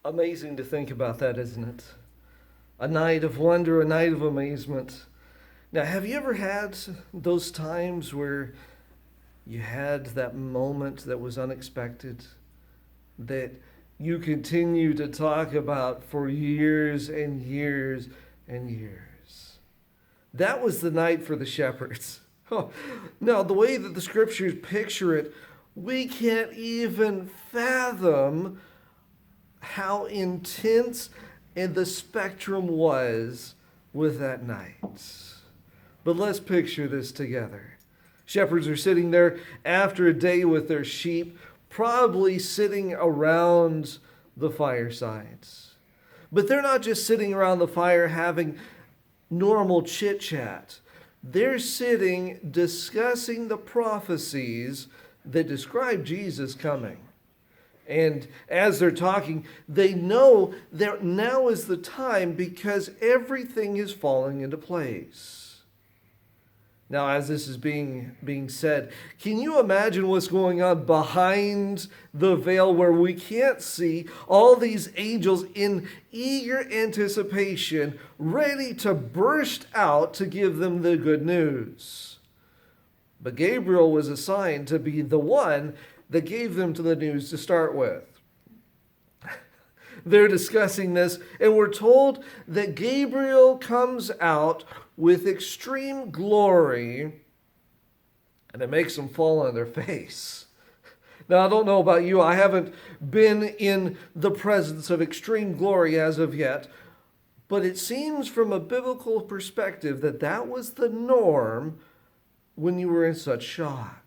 Amazing to think about that, isn't it? A night of wonder, a night of amazement. Now, have you ever had those times where you had that moment that was unexpected, that you continue to talk about for years and years and years? That was the night for the shepherds. Oh, now, the way that the scriptures picture it, we can't even fathom how intense and the spectrum was with that night. But let's picture this together. Shepherds are sitting there after a day with their sheep, probably sitting around the firesides. But they're not just sitting around the fire having normal chit chat. They're sitting discussing the prophecies that describe Jesus coming. And as they're talking, they know that now is the time because everything is falling into place. Now, as this is being said, can you imagine what's going on behind the veil where we can't see all these angels in eager anticipation, ready to burst out to give them the good news? But Gabriel was assigned to be the one that gave them to the news to start with. They're discussing this, and we're told that Gabriel comes out with extreme glory, and it makes them fall on their face. Now, I don't know about you. I haven't been in the presence of extreme glory as of yet, but it seems from a biblical perspective that that was the norm when you were in such shock.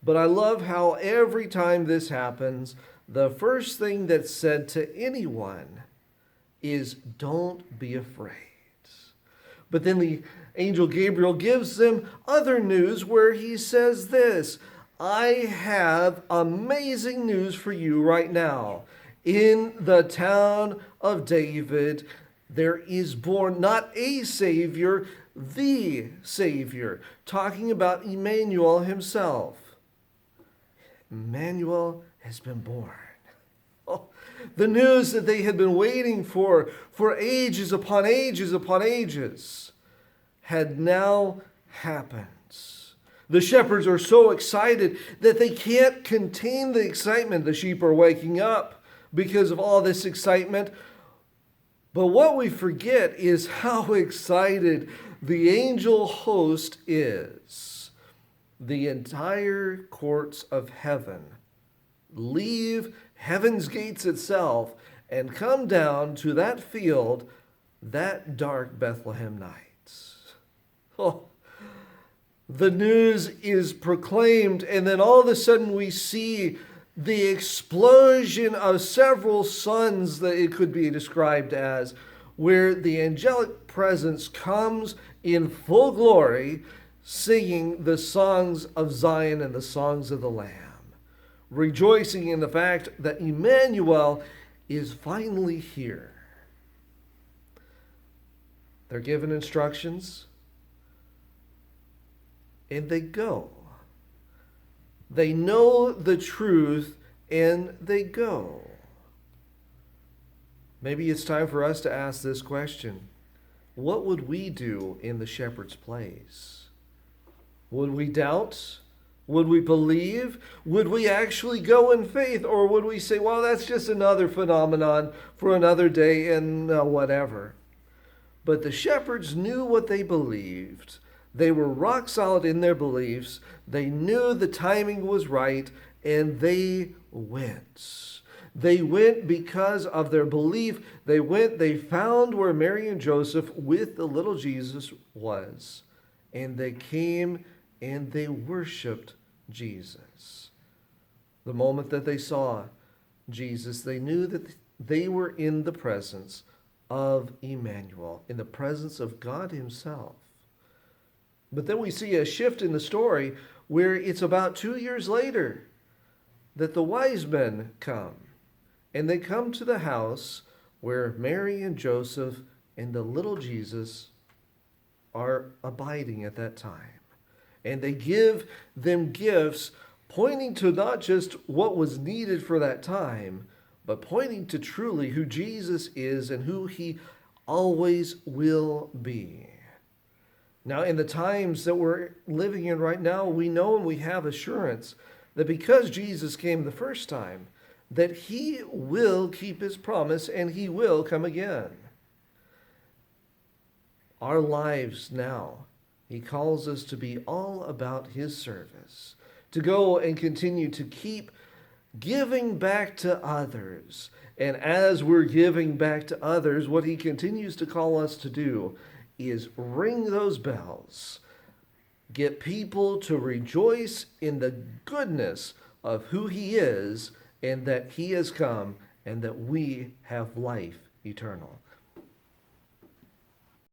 But I love how every time this happens, the first thing that's said to anyone is, "Don't be afraid." But then the angel Gabriel gives them other news where he says this, "I have amazing news for you right now. In the town of David, there is born not a Savior, the Savior," talking about Emmanuel himself. Emmanuel has been born. Oh, the news that they had been waiting for ages upon ages upon ages had now happened. The shepherds are so excited that they can't contain the excitement. The sheep are waking up because of all this excitement. But what we forget is how excited the angel host is. The entire courts of heaven leave heaven's gates itself and come down to that field that dark Bethlehem night. Oh, the news is proclaimed, and then all of a sudden we see the explosion of several suns that it could be described as, where the angelic presence comes in full glory, singing the songs of Zion and the songs of the Lamb, rejoicing in the fact that Emmanuel is finally here. They're given instructions, and they go. They know the truth, and they go. Maybe it's time for us to ask this question. What would we do in the shepherd's place? Would we doubt? Would we believe? Would we actually go in faith? Or would we say, well, that's just another phenomenon for another day and whatever? But the shepherds knew what they believed. They were rock solid in their beliefs. They knew the timing was right, and they went. They went because of their belief. They went, they found where Mary and Joseph with the little Jesus was. And they came and they worshiped Jesus. The moment that they saw Jesus, they knew that they were in the presence of Emmanuel, in the presence of God himself. But then we see a shift in the story where it's about 2 years later that the wise men come. And they come to the house where Mary and Joseph and the little Jesus are abiding at that time. And they give them gifts pointing to not just what was needed for that time, but pointing to truly who Jesus is and who he always will be. Now, in the times that we're living in right now, we know and we have assurance that because Jesus came the first time, that he will keep his promise and he will come again. Our lives now, he calls us to be all about his service, to go and continue to keep giving back to others. And as we're giving back to others, what he continues to call us to do is ring those bells. Get people to rejoice in the goodness of who he is and that he has come and that we have life eternal.